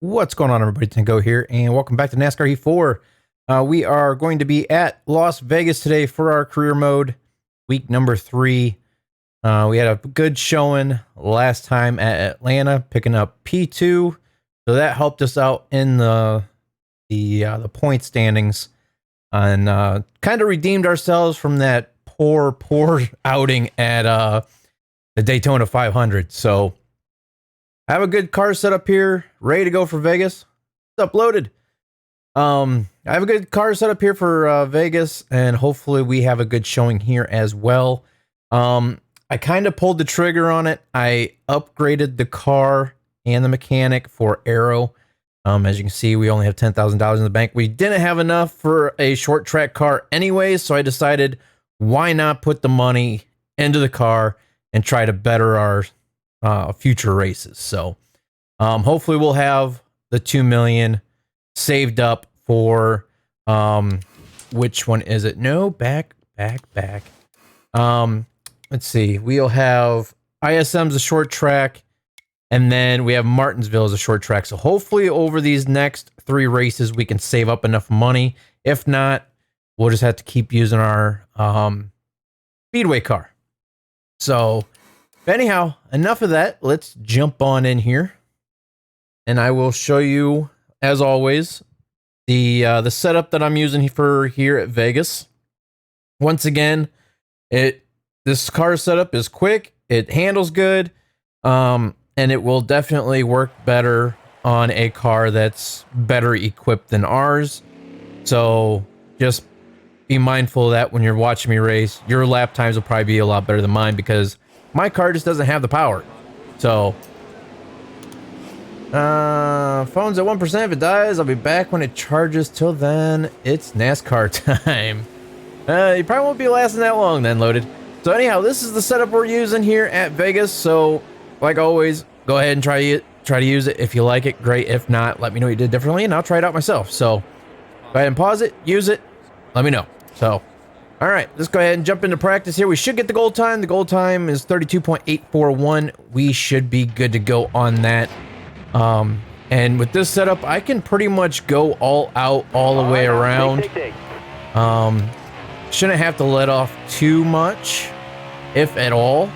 What's going on, everybody? Tango here, and welcome back to NASCAR E4. We are going to be at Las Vegas today for our career mode, week number 3. We had a good showing last time at Atlanta, picking up P2, so that helped us out in the point standings, and kind of redeemed ourselves from that poor outing at the Daytona 500. So I have a good car set up here, ready to go for Vegas. It's uploaded. I have a good car set up here for Vegas, and hopefully we have a good showing here as well. I kind of pulled the trigger on it. I upgraded the car and the mechanic for aero. As you can see, we only have $10,000 in the bank. We didn't have enough for a short track car anyways, so I decided why not put the money into the car and try to better our future races. So hopefully we'll have the 2 million saved up for which one is it? No, back. Let's see. We'll have ISM's a short track, and then we have Martinsville as a short track. So hopefully over these next 3 races we can save up enough money. If not, we'll just have to keep using our speedway car. So anyhow, enough of that. Let's jump on in here, and I will show you, as always, the setup that I'm using for here at Vegas. Once again, this car setup is quick, it handles good, and it will definitely work better on a car that's better equipped than ours. So just be mindful of that when you're watching me race. Your lap times will probably be a lot better than mine because my car just doesn't have the power. So phone's at 1%. If it dies, I'll be back when it charges. Till then, it's NASCAR time. You probably won't be lasting that long then, Loaded. So anyhow, this is the setup we're using here at Vegas. So like always, go ahead and try to use it. If you like it, great. If not, let me know what you did differently and I'll try it out myself. So go ahead and pause it, use it, let me know. So all right, let's go ahead and jump into practice here. We should get the goal time. The goal time is 32.841. We should be good to go on that. And with this setup, I can pretty much go all out all the way around. Shouldn't have to let off too much, if at all.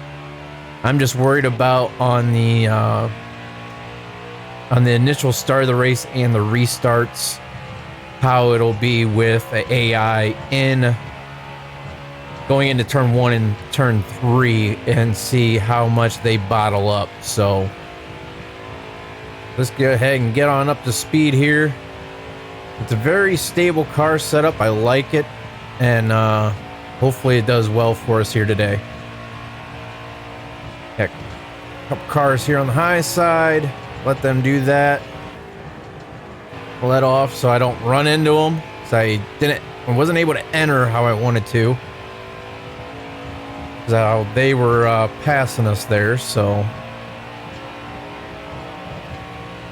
I'm just worried about on the initial start of the race and the restarts, how it'll be with the AI in going into turn 1 and turn 3 and see how much they bottle up. So let's go ahead and get on up to speed here. It's a very stable car setup. I like it, and hopefully it does well for us here today. Heck, a couple cars here on the high side. Let them do that. Let off so I don't run into them. So I wasn't able to enter how I wanted to. So they were passing us there. So,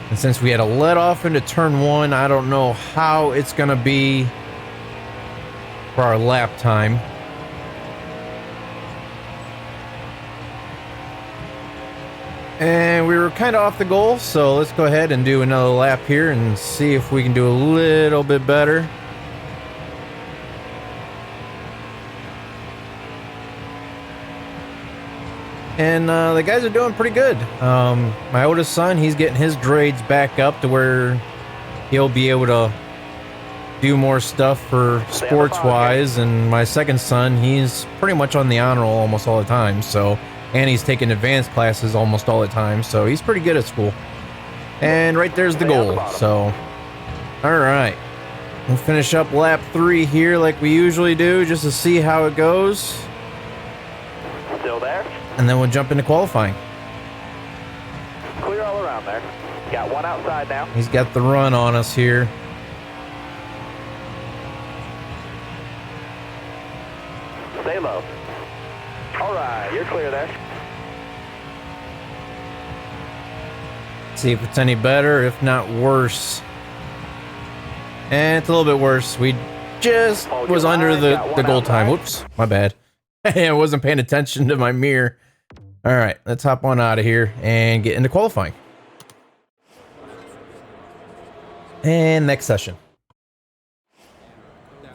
and since we had a let off into turn 1, I don't know how it's gonna be for our lap time. And we were kind of off the goal, so let's go ahead and do another lap here and see if we can do a little bit better. And the guys are doing pretty good. My oldest son, he's getting his grades back up to where he'll be able to do more stuff for sports-wise. And my second son, he's pretty much on the honor roll almost all the time. So, and he's taking advanced classes almost all the time. So he's pretty good at school. And right there's the goal. So, all right. We'll finish up lap 3 here like we usually do, just to see how it goes. Still there? And then we'll jump into qualifying. Clear all around there. Got one outside now. He's got the run on us here. Stay low. All right, you're clear there. See if it's any better, if not worse. And it's a little bit worse. We just was under the goal time. Whoops, my bad. I wasn't paying attention to my mirror. All right, let's hop on out of here and get into qualifying. And next session.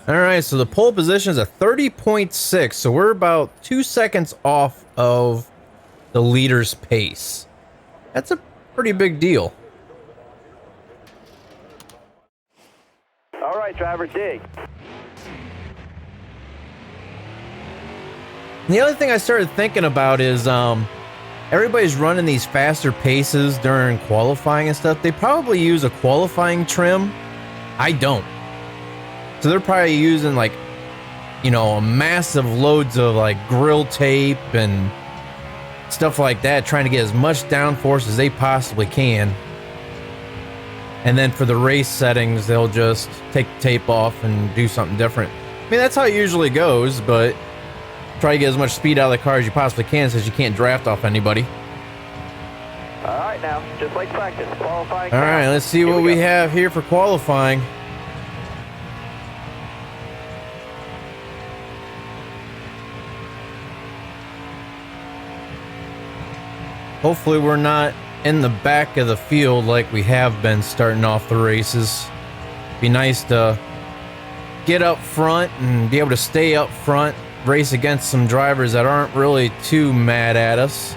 All right, so the pole position is a 30.6, so we're about 2 seconds off of the leader's pace. That's a pretty big deal. All right, driver, dig. And the other thing I started thinking about is everybody's running these faster paces during qualifying and stuff. They probably use a qualifying trim. I don't. So they're probably using like, you know, massive loads of like grill tape and stuff like that, trying to get as much downforce as they possibly can. And then for the race settings, they'll just take the tape off and do something different. I mean, that's how it usually goes, but try to get as much speed out of the car as you possibly can since you can't draft off anybody. All right, now, just like practice, qualifying. All right, let's see what we have here for qualifying. Hopefully we're not in the back of the field like we have been starting off the races. Be nice to get up front and be able to stay up front, race against some drivers that aren't really too mad at us.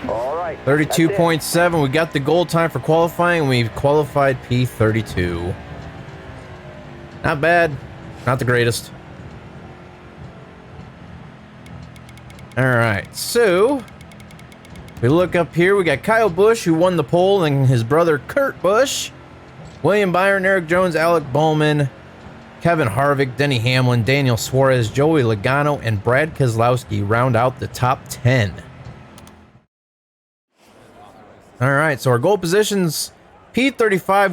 All right. 32.7, we got the goal time for qualifying. We've qualified P32. Not bad, not the greatest. All right, so we look up here. We got Kyle Busch, who won the pole, and his brother Kurt Busch, William Byron, Eric Jones, Alec Bowman, Kevin Harvick, Denny Hamlin, Daniel Suarez, Joey Logano, and Brad Keselowski round out the top 10. All right, so our goal positions: P35.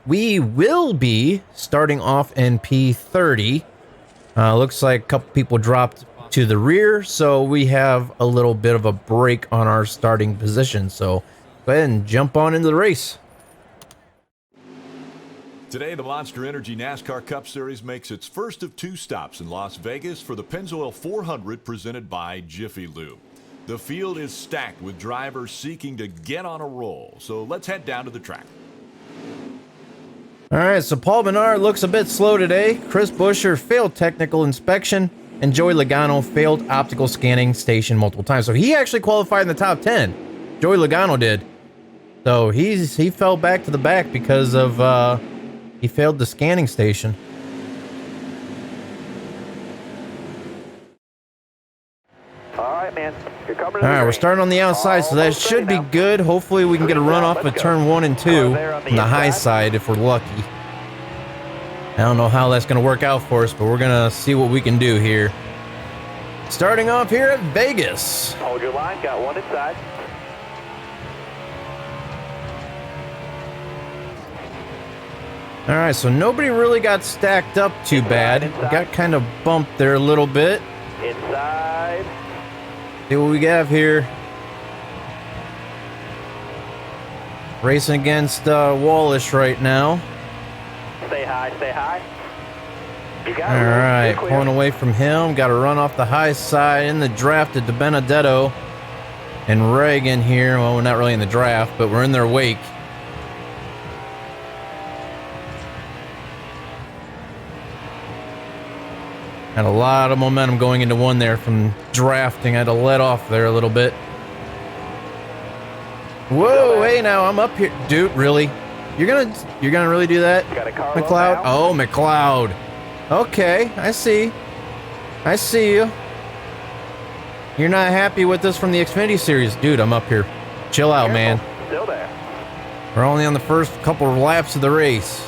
We will be starting off in P30. Looks like a couple people dropped to the rear, so we have a little bit of a break on our starting position. So go ahead and jump on into the race. Today, the Monster Energy NASCAR Cup Series makes its first of 2 stops in Las Vegas for the Pennzoil 400 presented by Jiffy Lube. The field is stacked with drivers seeking to get on a roll, so let's head down to the track. All right, so Paul Menard looks a bit slow today. Chris Buescher failed technical inspection, and Joey Logano failed optical scanning station multiple times. So he actually qualified in the top 10. Joey Logano did. So he fell back to the back because of he failed the scanning station. All right, man. You're coming. All right, we're starting on the outside, so that should be good. Hopefully we can get a run off of turn 1 and 2 on the high side if we're lucky. I don't know how that's going to work out for us, but we're going to see what we can do here. Starting off here at Vegas. Hold your line. Got one inside. All right, so nobody really got stacked up too bad. We got kind of bumped there a little bit. Inside. See what we have here. Racing against Wallish right now. Stay high, stay high. You got All right, pulling away from him. Got to run off the high side in the draft to DiBenedetto and Reagan here. Well, we're not really in the draft, but we're in their wake. Had a lot of momentum going into one there from drafting. I had to let off there a little bit. Whoa, hey now, I'm up here. Dude, really? You're gonna really do that? McLeod? Oh, McLeod. Okay, I see. I see you. You're not happy with this from the Xfinity series. Dude, I'm up here. Chill out, man. Still there. We're only on the first couple of laps of the race.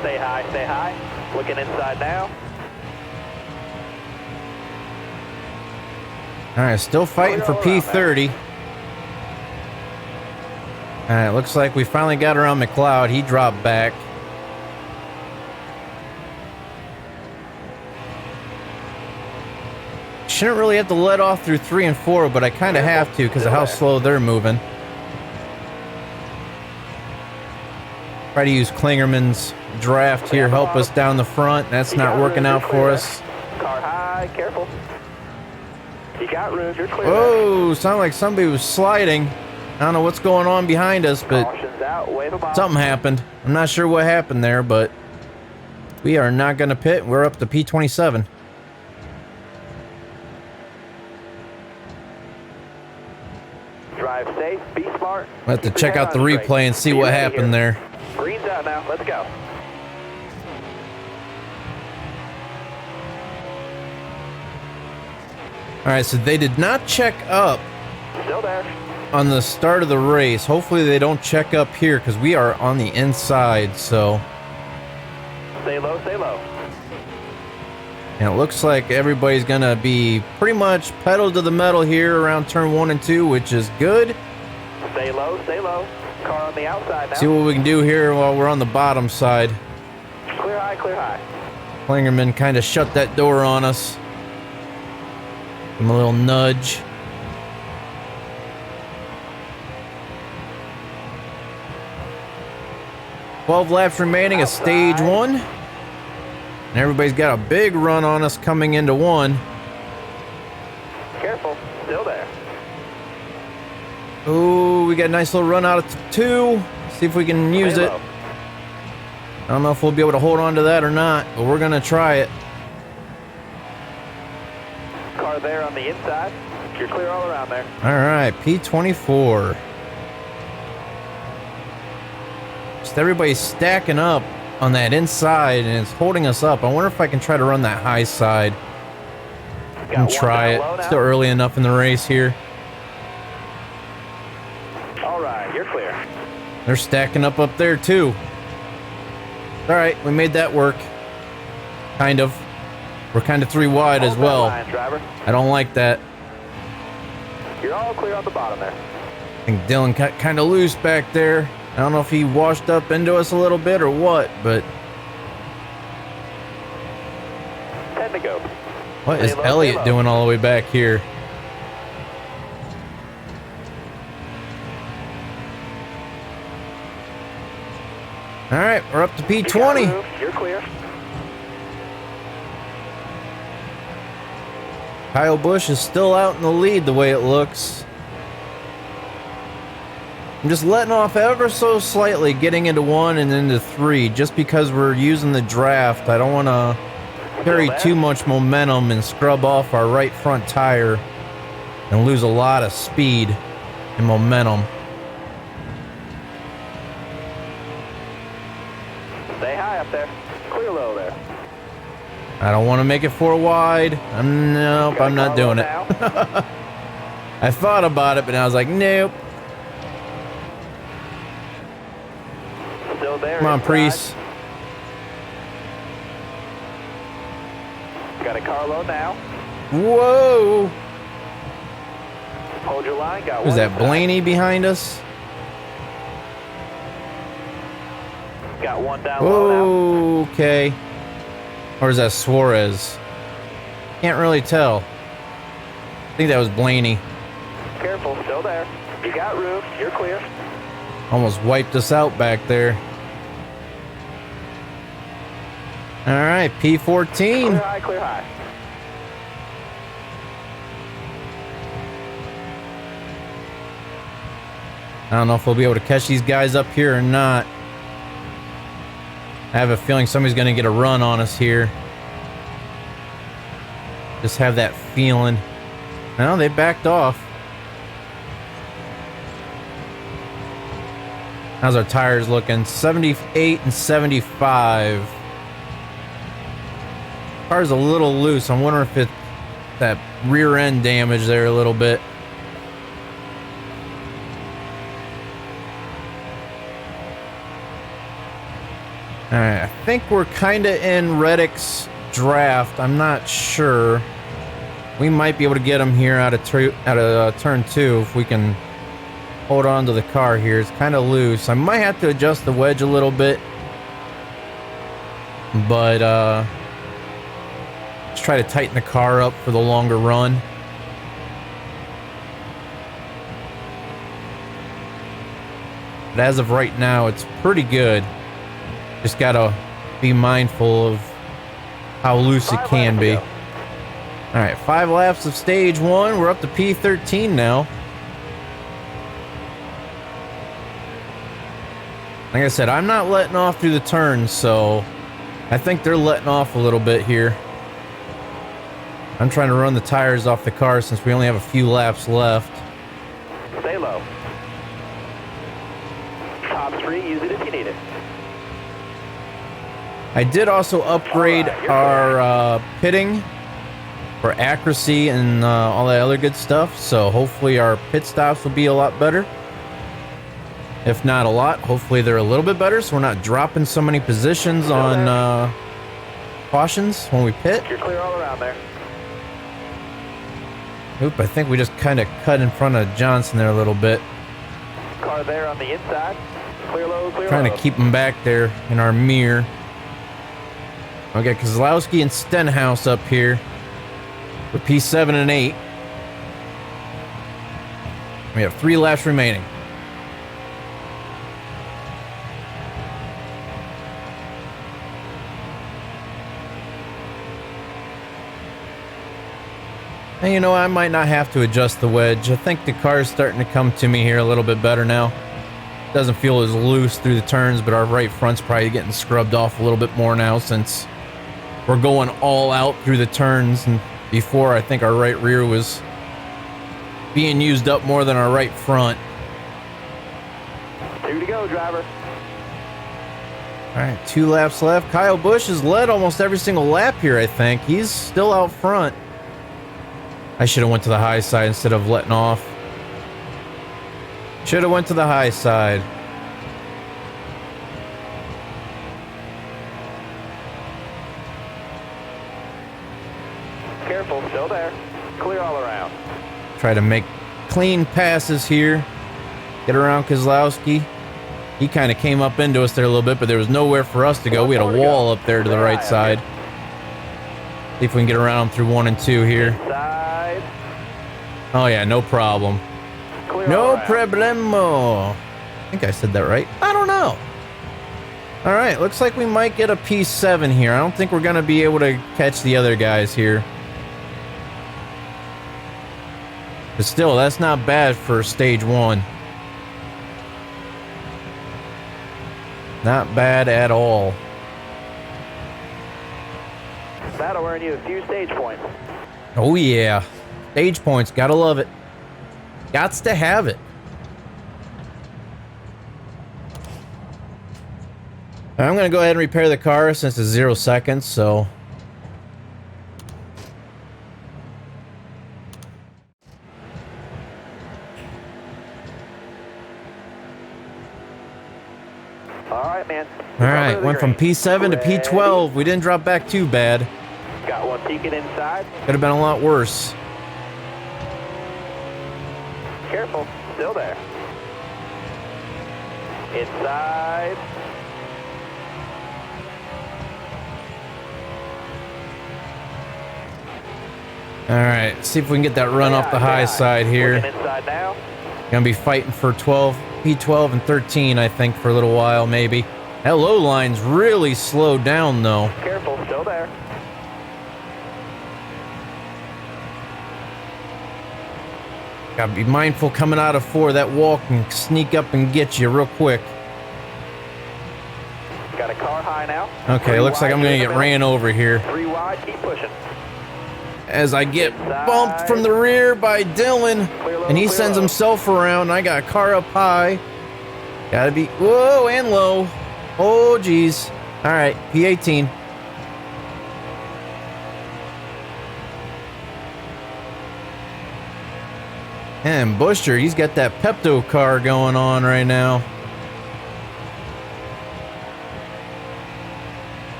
Stay high, stay high. Looking inside now. All right, still fighting for P30. All right, looks like we finally got around McLeod. He dropped back. Shouldn't really have to let off through 3 and 4, but I kind of have to because of how slow they're moving. Try to use Klingerman's draft here, help us down the front. That's not working out for us. Car high, careful. You got room. You're clear. Oh, sounded like somebody was sliding. I don't know what's going on behind us, but Caution's out. Wave 'em off. something happened. I'm not sure what happened there, but we are not going to pit. We're up to P27. Drive safe. Be smart. We'll have to Keep your check head out the on straight. replay and see Be what ready happened here. there. Green's out now. Let's go. All right, so they did not check up Still there. on the start of the race. Hopefully they don't check up here because we are on the inside, so. Stay low. Stay low. And it looks like everybody's gonna be pretty much pedal to the metal here around turn 1 and 2, which is good. Stay low. Stay low. Car on the outside now. See what we can do here while we're on the bottom side. Clear high. Clear high. Klingerman kind of shut that door on us. Give him a little nudge. "12 laps remaining of stage 1. And everybody's got a big run on us coming into 1. Careful. Still there. Oh, we got a nice little run out of 2. See if we can use Stay it. low. I don't know if we'll be able to hold on to that or not, but we're gonna try it. Car there on the inside. You're clear all around there. All right, P24. Just everybody's stacking up on that inside, and it's holding us up. I wonder if I can try to run that high side Got and one try down it. low now. Still early enough in the race here. All right. You're clear. They're stacking up there too. All right, we made that work. Kind of. We're kind of 3 wide as Hold that well. line, driver. I don't like that. You're all clear on the bottom there. I think Dylan got kind of loose back there. I don't know if he washed up into us a little bit or what, but 10 to go. what is Stay low, Elliott stay low. doing all the way back here? All right, we're up to You got P20. room. You're clear. Kyle Busch is still out in the lead the way it looks. I'm just letting off ever so slightly, getting into 1 and into 3, just because we're using the draft. I don't want to carry too much momentum and scrub off our right front tire and lose a lot of speed and momentum. Stay high up there. Clear low there. I don't want to make it 4 wide. Nope, Got a I'm not car doing low it. now. I thought about it, but I was like, nope. Still there. Come on, inside. Priest. Got a car low now. Whoa. Hold your line. Got Was one that inside. Blaney behind us? Got one down low now. Okay. Or is that Suarez? Can't really tell. I think that was Blaney. Careful. Still there. You got room. You're clear. Almost wiped us out back there. All right, Clear P14. high. Clear high. I don't know if we'll be able to catch these guys up here or not. I have a feeling somebody's going to get a run on us here. Just have that feeling. No, they backed off. How's our tires looking? 78 and 75. Car's a little loose. I'm wondering if it's that rear end damage there a little bit. All right, I think we're kind of in Reddick's draft. I'm not sure. We might be able to get him here out of turn 2 if we can hold on to the car here. It's kind of loose. I might have to adjust the wedge a little bit, but let's try to tighten the car up for the longer run. But as of right now, it's pretty good. Just gotta be mindful of how loose it 5 can laps be. to go. All right, 5 laps of stage 1. We're up to P13 now. Like I said, I'm not letting off through the turns, so I think they're letting off a little bit here. I'm trying to run the tires off the car since we only have a few laps left. Stay low. Top's free, use it if you need it. I did also upgrade our pitting for accuracy and all that other good stuff, so hopefully our pit stops will be a lot better. If not a lot, hopefully they're a little bit better, so we're not dropping so many positions on cautions when we pit. You're clear all around there. Oop, I think we just kind of cut in front of Johnson there a little bit. Car there on the inside. Clear low, clear Trying low. to keep them back there in our mirror. Okay, Kozlowski and Stenhouse up here for P7 and 8. We have 3 laps remaining. And you know, I might not have to adjust the wedge. I think the car is starting to come to me here a little bit better now. Doesn't feel as loose through the turns, but our right front's probably getting scrubbed off a little bit more now since we're going all out through the turns. And before, I think our right rear was being used up more than our right front. 2 to go, driver. All right, 2 laps left. Kyle Busch has led almost every single lap here, I think. He's still out front. I should have went to the high side instead of letting off. Should have went to the high side. Careful, still there. Clear all around. Try to make clean passes here. Get around Kozlowski. He kind of came up into us there a little bit, but there was nowhere for us to go. We had a wall up there to the right side. See if we can get around him through 1 and 2 here. Inside. Oh yeah, no problem. Clear No all around. problemo. I think I said that right. I don't know. All right, looks like we might get a P7 here. I don't think we're going to be able to catch the other guys here. But still, that's not bad for stage 1. Not bad at all. That'll earn you a few stage points. Oh yeah. Stage points, gotta love it. Gots to have it. I'm gonna go ahead and repair the car since it's 0 seconds, so. All right, man. All right, went from P7 to P12. We didn't drop back too bad. Got one peeking inside. Could have been a lot worse. Careful, still there. Inside. All right, see if we can get that run off the high side here. Looking inside now. Gonna be fighting for P12 and 13, I think, for a little while, maybe. That low line's really slowed down, though. Careful, still there. Gotta be mindful coming out of 4. That wall can sneak up and get you real quick. Got a car high now. Okay, looks like I'm gonna get ran over here. 3 wide, keep pushing. As I get bumped from the rear by Dylan, and he sends himself around, and I got a car up high. Gotta be, whoa, and low. Oh, geez. All right, P18. And Busher, he's got that Pepto car going on right now.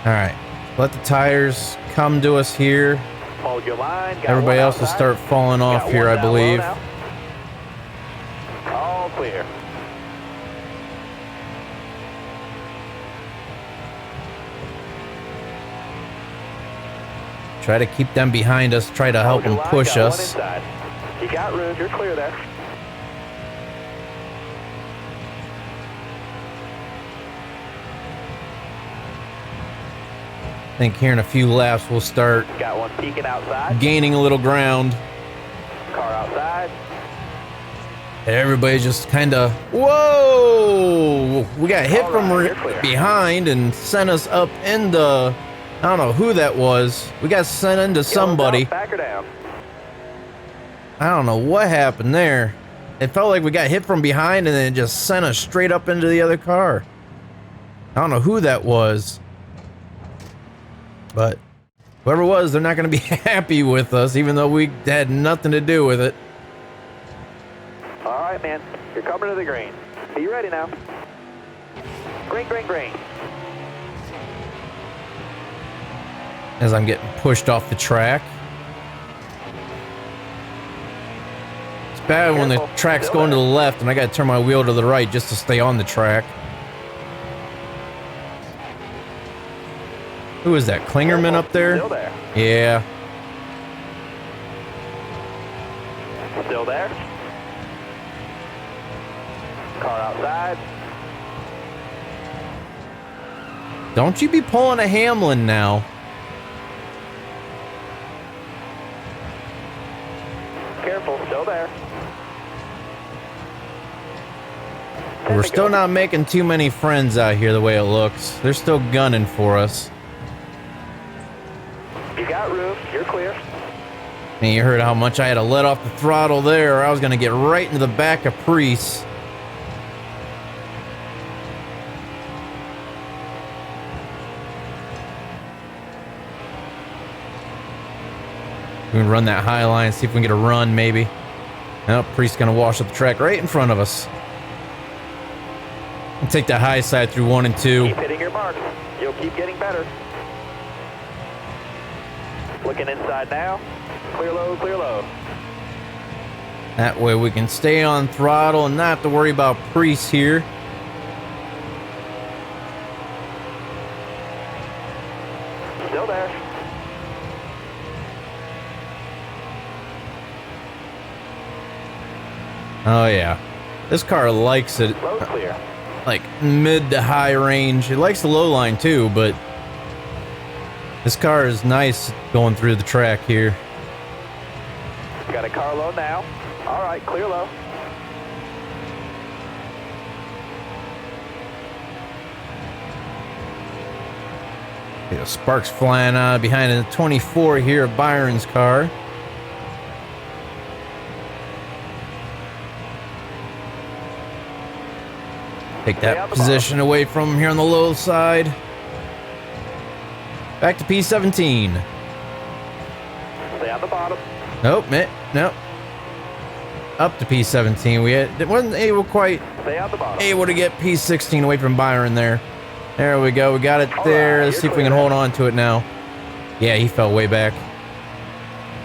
All right, let the tires come to us here. Hold your line. Got Everybody one else will outside. start falling off Got here, one I down low believe. now. All clear. Try to keep them behind us, try to help Hold your them line, push got one us. inside. You got room, you're clear there. think here in a few laps we'll start Got one peeking outside. gaining a little ground. Car outside. Everybody's just kind of, whoa! We got hit All from right, you're clear. behind and sent us up into, I don't know who that was. We got sent into somebody. Back or down. I don't know what happened there. It felt like we got hit from behind and then it just sent us straight up into the other car. I don't know who that was. But whoever it was, they're not going to be happy with us, even though we had nothing to do with it. All right, man. You're coming to the green. Are you ready now? Green, green, green. As I'm getting pushed off the track. It's bad when the Careful. track's Still going to the there. left and I got to turn my wheel to the right just to stay on the track. Who is that? Klingerman up there? Still there. Yeah. Still there. Car outside. Don't you be pulling a Hamlin now. Careful. Still there. We're still not making too many friends out here the way it looks. They're still gunning for us. You got room. You're clear. And you heard how much I had to let off the throttle there, or I was going to get right into the back of Priest. We can run that high line, see if we can get a run, maybe. Nope, Priest's going to wash up the track right in front of us. And take that high side through 1 and 2. Keep hitting your marks. You'll keep getting better. Looking inside now. Clear low, clear low. That way we can stay on throttle and not have to worry about Priest here. Still there. Oh yeah, this car likes it. Road clear. Like mid to high range. It likes the low line too, but this car is nice going through the track here. Got a car low now. All right, clear low. Yeah, sparks flying out behind the 24 here of Byron's car. Take that position away from him here on the low side. Back to P17. Stay on the bottom. Nope, nope. Up to P17. We wasn't able quite Stay on the bottom. able to get P16 away from Byron there. There we go. We got it there. Let's see if we can hold on to it now. Yeah, he fell way back.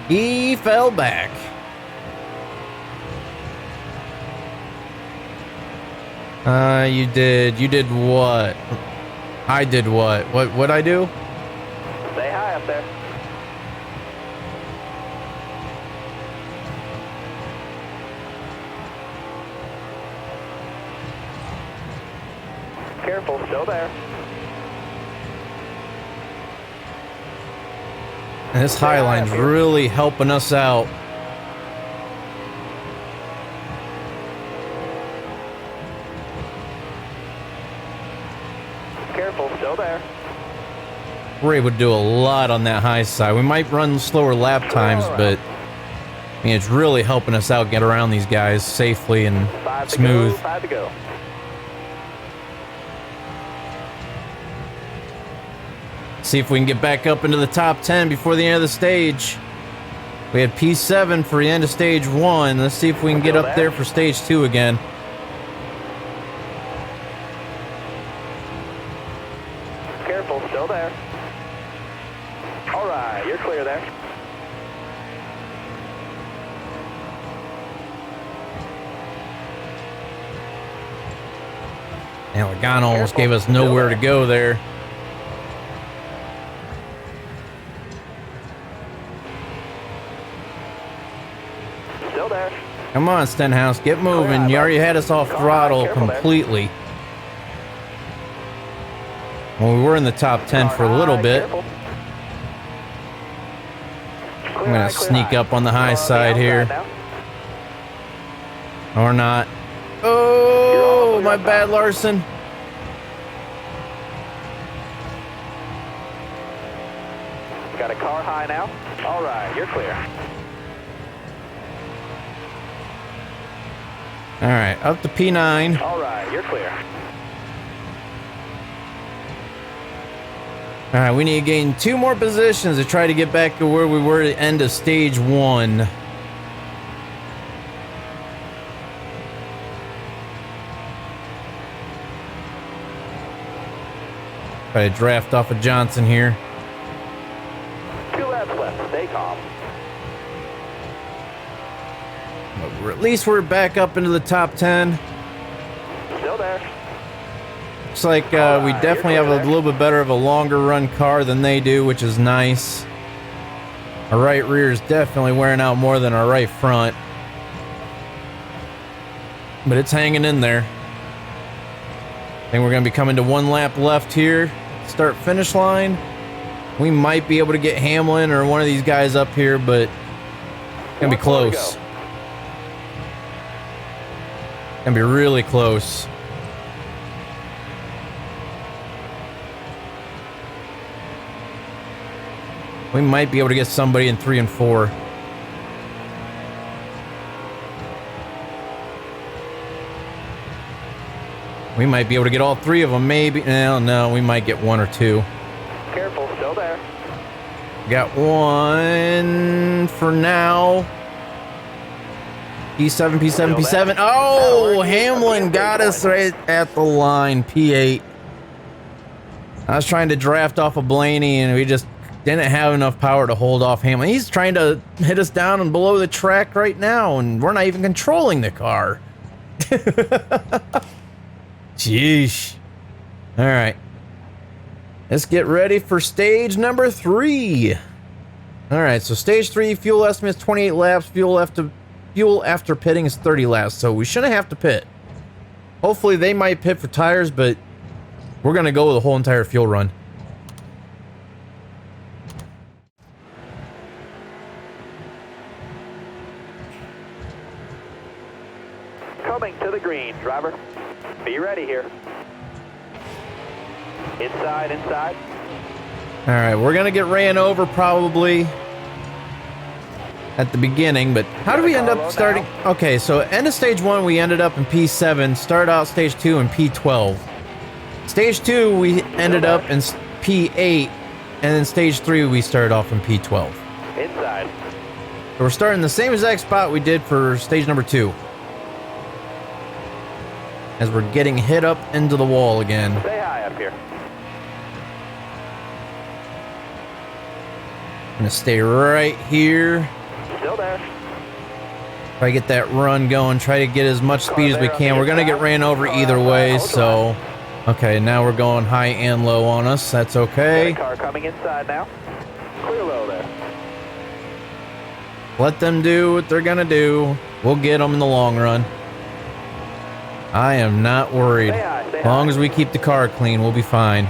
He fell back. You did what? I did what? What'd I do? Stay high up there. Careful, still there. And this high line's really helping us out. Careful, still there. We're able to do a lot on that high side. We might run slower lap times, but I mean, it's really helping us out get around these guys safely and 5 to smooth. go, 5 to go. See if we can get back up into the top 10 before the end of the stage. We had P7 for the end of stage 1. Let's see if we can get up there for stage 2 again. Careful, still there. All right, you're clear there. And Logano almost gave us nowhere to go there. Still there. Come on, Stenhouse, get moving. You already had us off throttle completely. Well, we were in the top 10 for a little bit. Careful. I'm gonna sneak up on the high side here. Or not. Oh, my bad, Larson. Got a car high now. All right, you're clear. All right, up to P9. All right, you're clear. All right, we need to gain 2 more positions to try to get back to where we were at the end of stage 1. Try to draft off of Johnson here. 2 laps left. Stay calm. But at least we're back up into the top 10. Still there. Looks like we definitely have a little bit better of a longer run car than they do, which is nice. Our right rear is definitely wearing out more than our right front. But it's hanging in there. I think we're going to be coming to 1 lap left here. Start finish line. We might be able to get Hamlin or one of these guys up here, but it's going to be close. Going to be really close. We might be able to get somebody in 3 and 4. We might be able to get all 3 of them, maybe. No, we might get 1 or 2. Careful, still there. Got 1 for now. P7, P7, P7. Oh, Hamlin got us right at the line. P8. I was trying to draft off of Blaney, and we just didn't have enough power to hold off Hamlin. He's trying to hit us down and below the track right now, and we're not even controlling the car. Jeez. All right. Let's get ready for stage number 3. All right, so stage 3, fuel estimate is 28 laps. Fuel after pitting is 30 laps, so we shouldn't have to pit. Hopefully they might pit for tires, but we're going to go with the whole entire fuel run. Coming to the green, driver. Be ready here. Inside, inside. All right, we're going to get ran over probably at the beginning, but how do we end up starting? Okay, so end of stage 1, we ended up in P7, start out stage 2 in P12. Stage 2, we ended up in P8, and then stage 3, we started off in P12. Inside. So we're starting the same exact spot we did for stage number 2. As we're getting hit up into the wall again. Stay high up here. I'm gonna stay right here. Still there. Try to get that run going. Try to get as much speed as we can. We're gonna get ran over either way, so... Okay, now we're going high and low on us. That's okay. Car coming inside now. Clear low there. Let them do what they're gonna do. We'll get them in the long run. I am not worried. As long as we keep the car clean, we'll be fine.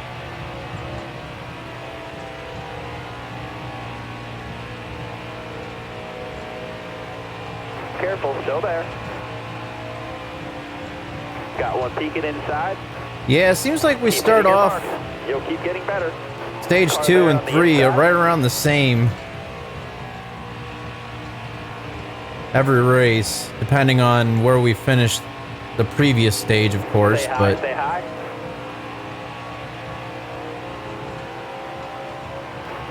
Careful, still there. Got one peeking inside. Yeah, it seems like we start off You'll keep getting better. stage 2 and 3 are right around the same every race, depending on where we finished the previous stage, of course. Stay high, but stay high.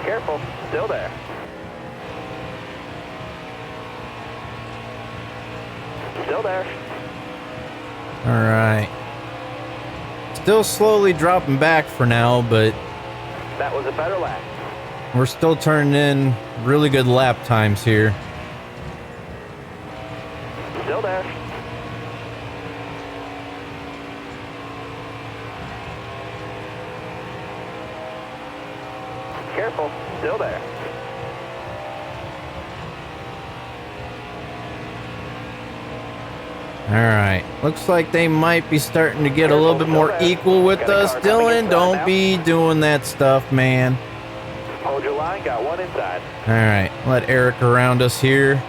Careful, still there. Still there. all right, still slowly dropping back for now, but That was a better lap. we're still turning in really good lap times here. Still there. Careful, still there. All right, looks like they might be starting to get a little bit more equal with us. Dylan, don't be doing that stuff, man. Hold your line. line, got one inside. All right, let Eric around us here.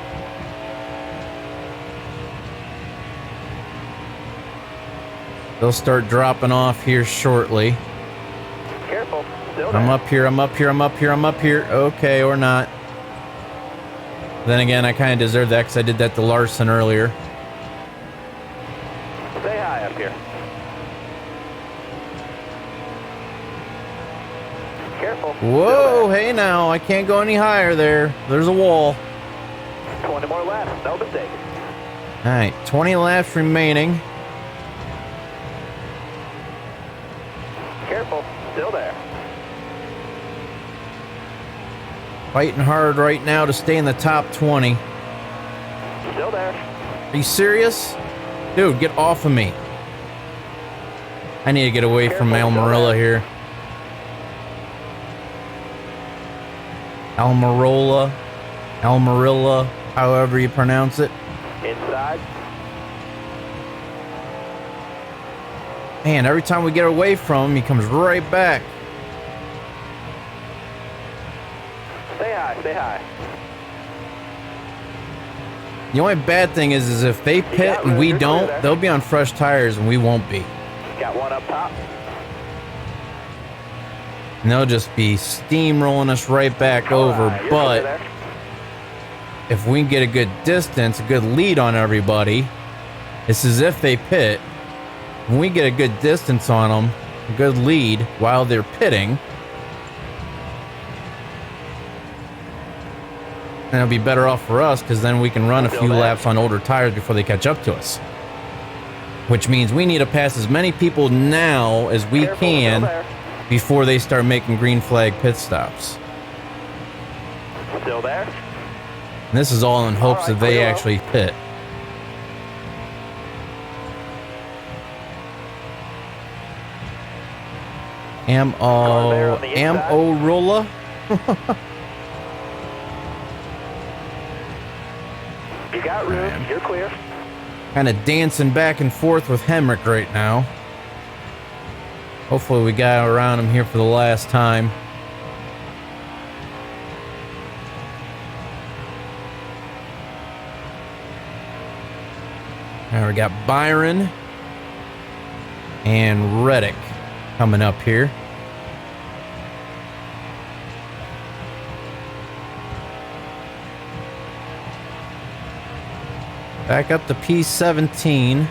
They'll start dropping off here shortly. Careful, still there. I'm up here, I'm up here, I'm up here, I'm up here. Okay, or not. Then again, I kind of deserve that because I did that to Larson earlier. Stay high up here. Careful. Whoa, hey now, I can't go any higher there. There's a wall. 20 more laps, no mistake. All right, 20 laps remaining. Careful, still there. Fighting hard right now to stay in the top 20. Still there. Are you serious? Dude, get off of me. I need to get away from Almirola here. Almirola, however you pronounce it. Inside. Man, every time we get away from him, he comes right back. Stay high, stay high. The only bad thing is if they pit and we don't, they'll be on fresh tires and we won't be. Got one up top. And they'll just be steamrolling us right back over. You're But there. if we can get a good distance, a good lead on everybody, it's as if they pit. When we get a good distance on them, a good lead while they're pitting, and it'll be better off for us because then we can run a few laps on older tires before they catch up to us. Which means we need to pass as many people now as we Careful, can still there. before they start making green flag pit stops. Still there. And this is all in hopes that they clear actually pit. Am-o-rolla? You got room, you're clear. Kind of dancing back and forth with Hemrick right now. Hopefully we got around him here for the last time. Now we got Byron and Reddick coming up here. Back up to P17.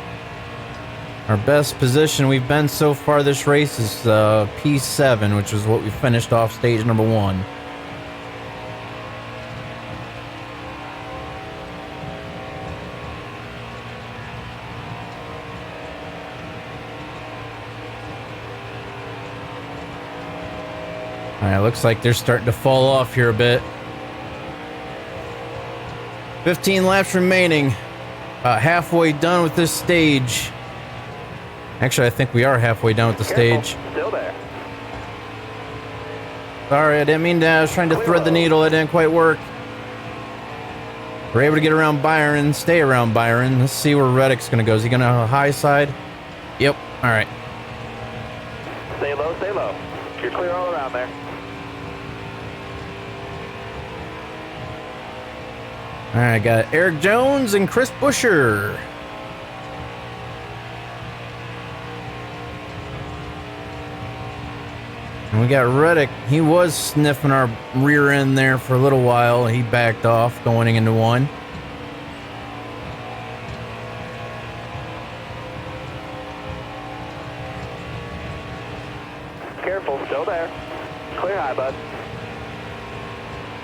Our best position we've been so far this race is P7, which is what we finished off stage number 1. All right, looks like they're starting to fall off here a bit. 15 laps remaining. About halfway done with this stage. Actually, I think we are halfway done with the stage. Still there. Sorry, I didn't mean to. I was trying to thread the needle. It didn't quite work. We're able to get around Byron, stay around Byron. Let's see where Reddick's going to go. Is he going to have a high side? Yep. All right. Stay low, stay low. You're clear all around there. All right, got Eric Jones and Chris Busher. And we got Reddick. He was sniffing our rear end there for a little while. He backed off going into one. Careful, still there. Clear high, bud.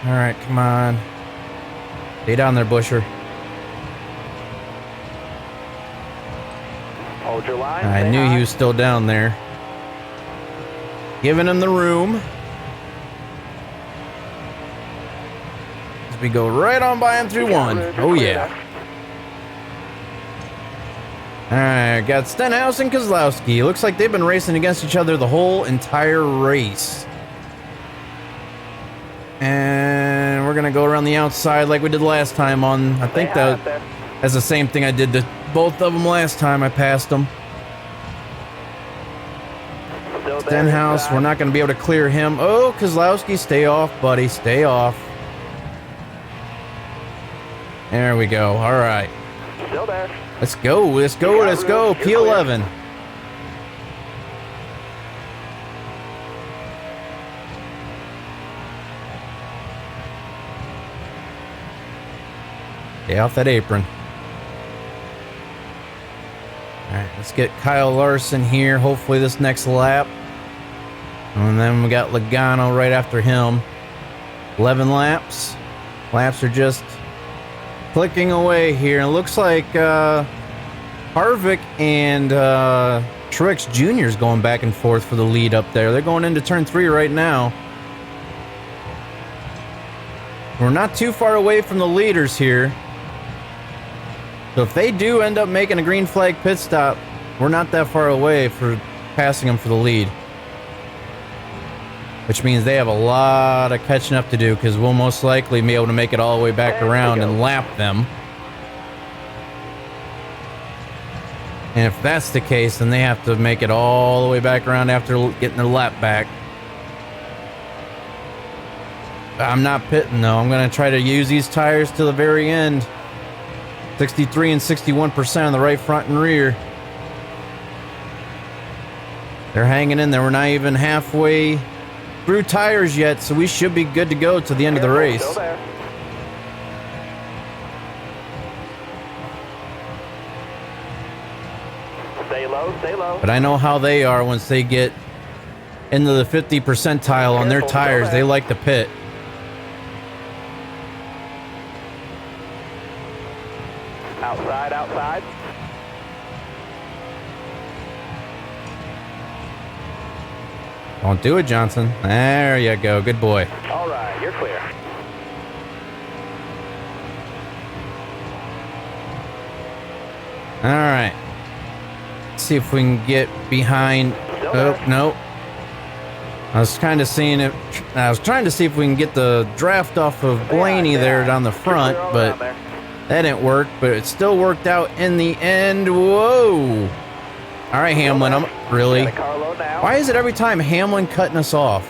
All right, come on. Stay down there, Busher. Hold your line. I stay knew high. he was still down there. Giving him the room. As we go right on by him through You got one. room, Oh, you're clear yeah. there. Alright, got Stenhouse and Kozlowski. Looks like they've been racing against each other the whole entire race. And we're going to go around the outside like we did last time on... I think Stay high that up there. that's the same thing I did to both of them last time I passed them. Still Stenhouse, we're not going to be able to clear him. Oh, Kozlowski, stay off, buddy. Stay off. There we go. All right. Still there. Let's go. Let's go. Let's go. P11. Stay off that apron. All right, let's get Kyle Larson here. Hopefully this next lap. And then we got Logano right after him. 11 laps. Laps are just clicking away here. It looks like Harvick and Truex Jr. is going back and forth for the lead up there. They're going into turn 3 right now. We're not too far away from the leaders here. So if they do end up making a green flag pit stop, we're not that far away for passing them for the lead. Which means they have a lot of catching up to do, because we'll most likely be able to make it all the way back around and lap them. And if that's the case, then they have to make it all the way back around after getting their lap back. I'm not pitting though. I'm going to try to use these tires to the very end. 63 and 61% on the right front and rear. They're hanging in there. We're not even halfway through tires yet, so we should be good to go to the end of the race. Stay low, stay low. But I know how they are once they get into the 50 percentile on their tires. They like to pit. Outside, outside. Don't do it, Johnson. There you go. Good boy. All right, you're clear. All right. Let's see if we can get behind. Oh, no. I was trying to see if we can get the draft off of Blaney there down the front, but that didn't work. But it still worked out in the end. Whoa! All right, Hamlin. Really? Why is it every time Hamlin cutting us off?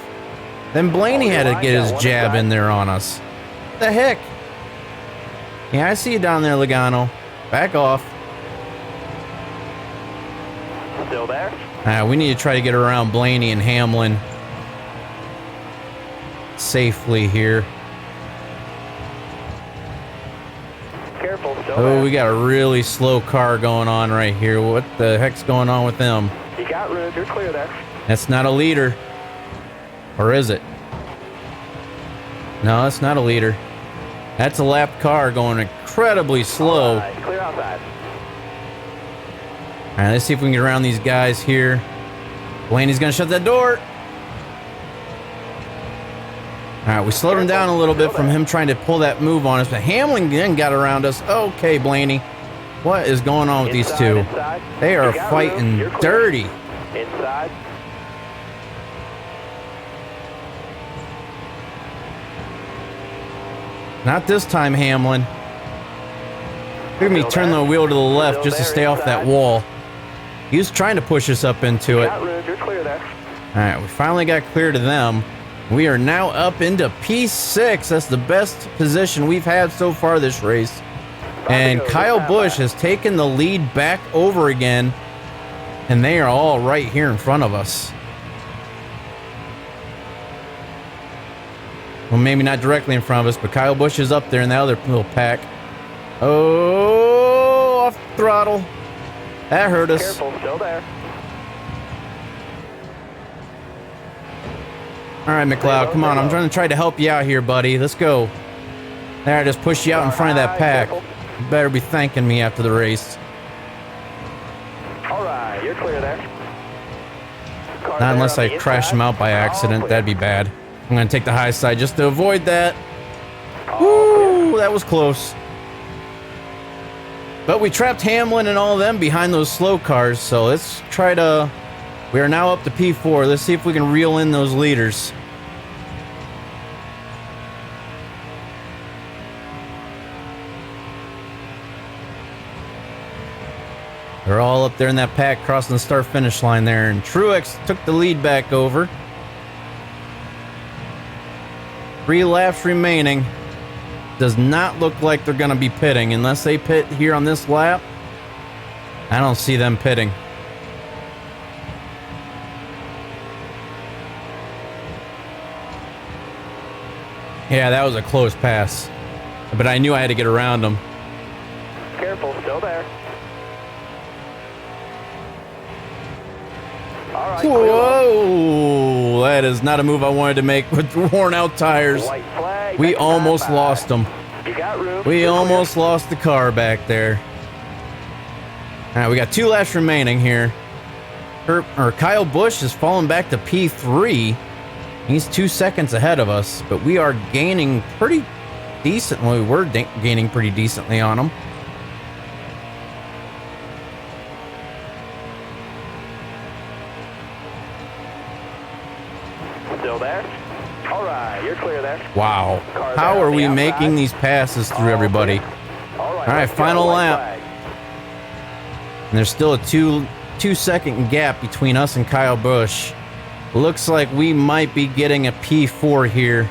Then Blaney had to get his jab in there on us. What the heck? Yeah, I see you down there, Logano. Back off. Still there? We need to try to get around Blaney and Hamlin safely here. Careful, still Oh, there. we got a really slow car going on right here. What the heck's going on with them? You got room, you're clear there. That's not a leader. Or is it? No, that's not a leader. That's a lapped car going incredibly slow. Right, clear outside. All right, let's see if we can get around these guys here. Blaney's going to shut that door. All right, we slowed him down a little bit from him trying to pull that move on us, but Hamlin then got around us. Okay, Blaney. What is going on with these two? They are fighting dirty. Inside. Not this time, Hamlin. Look at me turn the wheel to the left just to stay off that wall. He was trying to push us up into it. Got room, you're clear there. All right, we finally got clear to them. We are now up into P6. That's the best position we've had so far this race. And Kyle Busch has taken the lead back over again. And they are all right here in front of us. Well, maybe not directly in front of us, but Kyle Busch is up there in that other little pack. Oh, off throttle. That hurt us. Careful, still there. All right, McLeod, come on. I'm trying to help you out here, buddy. Let's go. There, I just pushed you out in front of that pack. You better be thanking me after the race. All right, you're clear there. Not unless I crash him out by accident. That'd be bad. I'm going to take the high side just to avoid that. Woo, that was close. But we trapped Hamlin and all of them behind those slow cars. So let's try to... We are now up to P4. Let's see if we can reel in those leaders. They're all up there in that pack crossing the start finish line there, and Truex took the lead back over. 3 laps remaining. Does not look like they're going to be pitting unless they pit here on this lap. I don't see them pitting. Yeah, that was a close pass, but I knew I had to get around them. Careful, still there. All right. Whoa! That is not a move I wanted to make with worn out tires. White flag. We almost lost them. You got room. We almost lost the car back there. All right, we got 2 laps remaining here. Kyle Busch is falling back to P3. He's 2 seconds ahead of us, but we are gaining pretty decently. We're gaining pretty decently on him. Still there? All right, you're clear there. Wow. Car How there are on we the making outside. these passes through everybody? All right, All right, let's go. final White lap. flag. And there's still a 2-second gap between us and Kyle Busch. Looks like we might be getting a P4 here,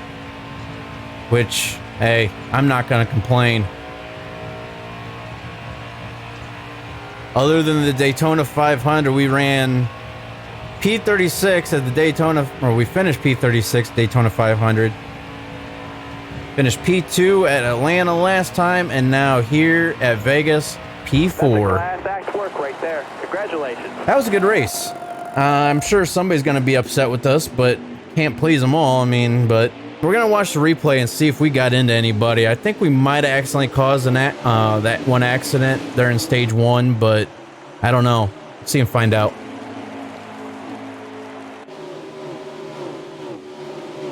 which, hey, I'm not going to complain. Other than the Daytona 500, we ran P36 at the Daytona, or we finished P36 Daytona 500. Finished P2 at Atlanta last time, and now here at Vegas, P4. That's a class act work right there. Congratulations. That was a good race. I'm sure somebody's going to be upset with us, but can't please them all. I mean, but we're going to watch the replay and see if we got into anybody. I think we might have accidentally caused that one accident there in stage 1, but I don't know. Let's see and find out.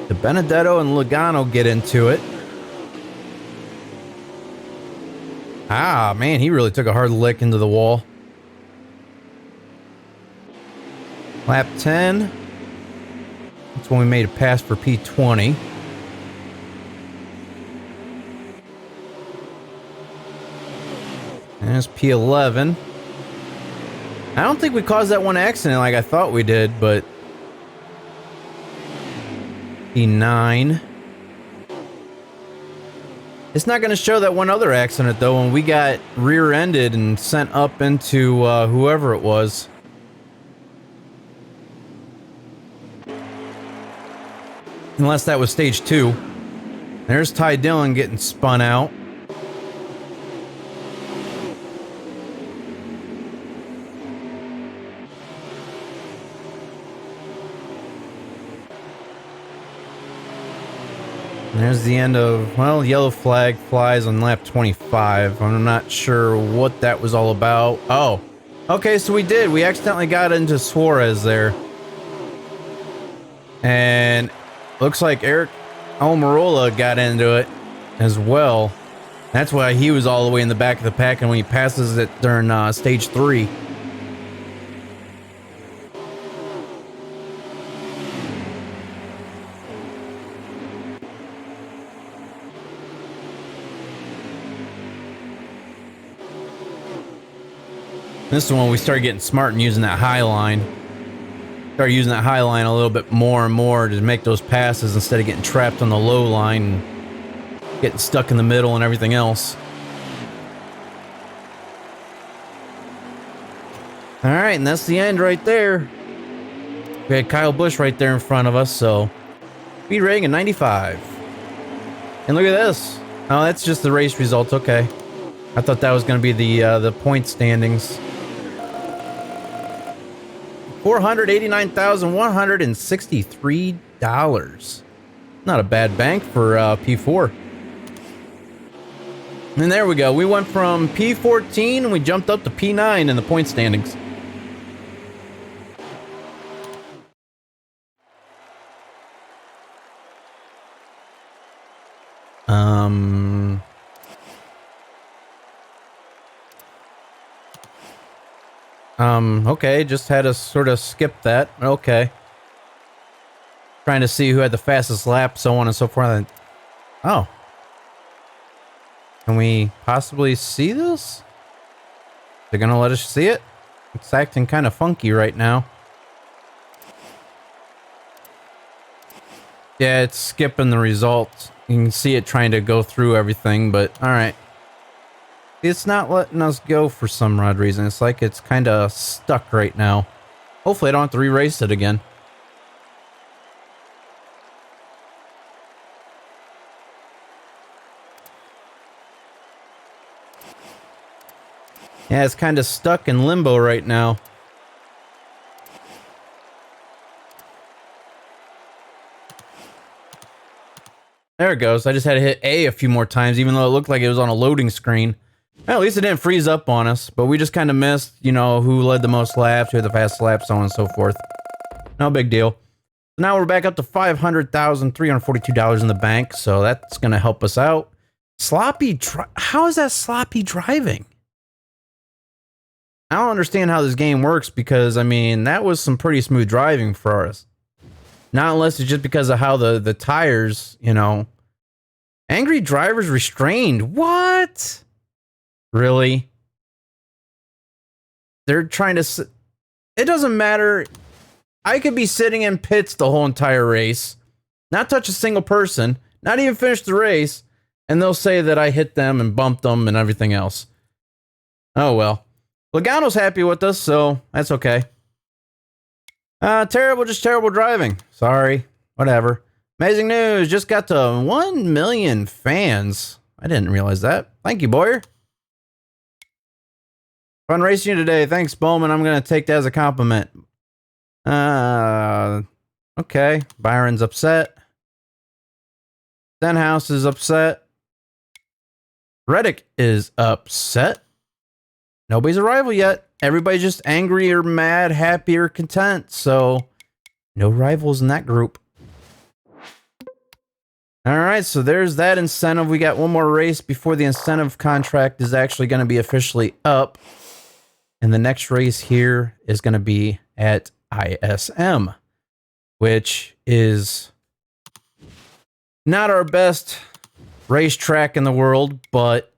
The Benedetto and Logano get into it. Ah, man, he really took a hard lick into the wall. Lap 10. That's when we made a pass for P20. And it's P11. I don't think we caused that one accident like I thought we did, but... P9. It's not going to show that one other accident, though, when we got rear-ended and sent up into whoever it was. Unless that was stage 2. There's Ty Dillon getting spun out. And there's the end of, well, yellow flag flies on lap 25. I'm not sure what that was all about. Oh, okay, so we did. We accidentally got into Suarez there. And looks like Eric Almirola got into it as well. That's why he was all the way in the back of the pack, and when he passes it during stage 3. This is when we started getting smart and using that high line. Started using that high line a little bit more and more to make those passes instead of getting trapped on the low line and getting stuck in the middle and everything else. All right, and that's the end right there. We had Kyle Busch right there in front of us, so speed rating of 95. And look at this. Oh, that's just the race results. Okay, I thought that was going to be the point standings. $489,163. Not a bad bank for P4. And there we go. We went from P14 and we jumped up to P9 in the point standings. Okay, just had to sort of skip that. Okay. Trying to see who had the fastest lap, so on and so forth. Oh. Can we possibly see this? They're gonna let us see it? It's acting kind of funky right now. Yeah, it's skipping the results. You can see it trying to go through everything, but alright. It's not letting us go for some odd reason. It's like it's kind of stuck right now. Hopefully I don't have to re-race it again. Yeah, it's kind of stuck in limbo right now. There it goes. I just had to hit A a few more times, even though it looked like it was on a loading screen. Well, at least it didn't freeze up on us, but we just kind of missed, you know, who led the most laps, who had the fastest laps, so on and so forth. No big deal. Now we're back up to $500,342 in the bank, so that's going to help us out. Sloppy, how is that sloppy driving? I don't understand how this game works because, I mean, that was some pretty smooth driving for us. Not unless it's just because of how the tires, you know. Angry drivers restrained. What? Really? They're trying to... It doesn't matter. I could be sitting in pits the whole entire race, not touch a single person, not even finish the race, and they'll say that I hit them and bumped them and everything else. Oh, well. Logano's happy with us, so that's okay. Just terrible driving. Sorry. Whatever. Amazing news. Just got to 1 million fans. I didn't realize that. Thank you, Boyer. Fun racing you today. Thanks, Bowman. I'm going to take that as a compliment. Okay. Byron's upset. Stenhouse is upset. Reddick is upset. Nobody's a rival yet. Everybody's just angry or mad, happy or content. So, no rivals in that group. All right, so there's that incentive. We got one more race before the incentive contract is actually going to be officially up. And the next race here is going to be at ISM, which is not our best racetrack in the world, but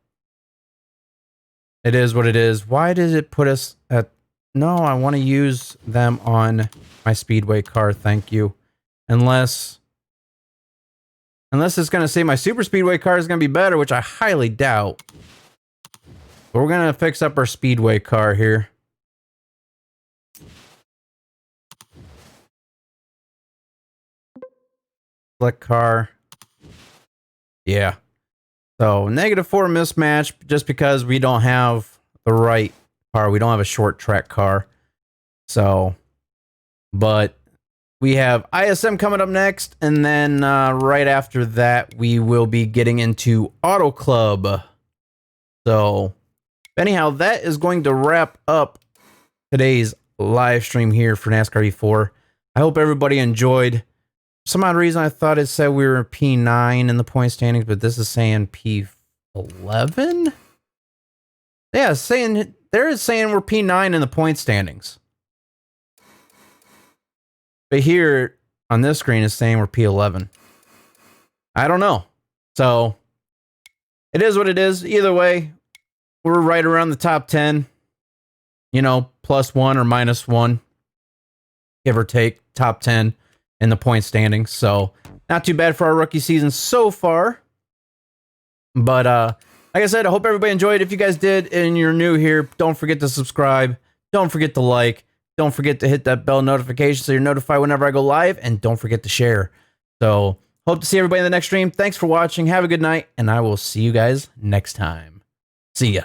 it is what it is. Why did it put us at... No, I want to use them on my Speedway car, thank you. Unless it's going to say my Super Speedway car is going to be better, which I highly doubt. But we're going to fix up our Speedway car here. Select car. Yeah. So, -4 mismatch just because we don't have the right car. We don't have a short track car. So, but we have ISM coming up next. And then right after that, we will be getting into Auto Club. So, anyhow, that is going to wrap up today's live stream here for NASCAR E4. I hope everybody enjoyed. For some odd reason, I thought it said we were P9 in the point standings, but this is saying P11? Yeah, it's saying we're P9 in the point standings. But here on this screen is saying we're P11. I don't know. So it is what it is. Either way, we're right around the top 10. You know, +1 or -1. Give or take, top 10 in the point standings. So not too bad for our rookie season so far. But like I said, I hope everybody enjoyed. If you guys did and you're new here, don't forget to subscribe. Don't forget to like. Don't forget to hit that bell notification so you're notified whenever I go live. And don't forget to share. So hope to see everybody in the next stream. Thanks for watching. Have a good night. And I will see you guys next time. See ya.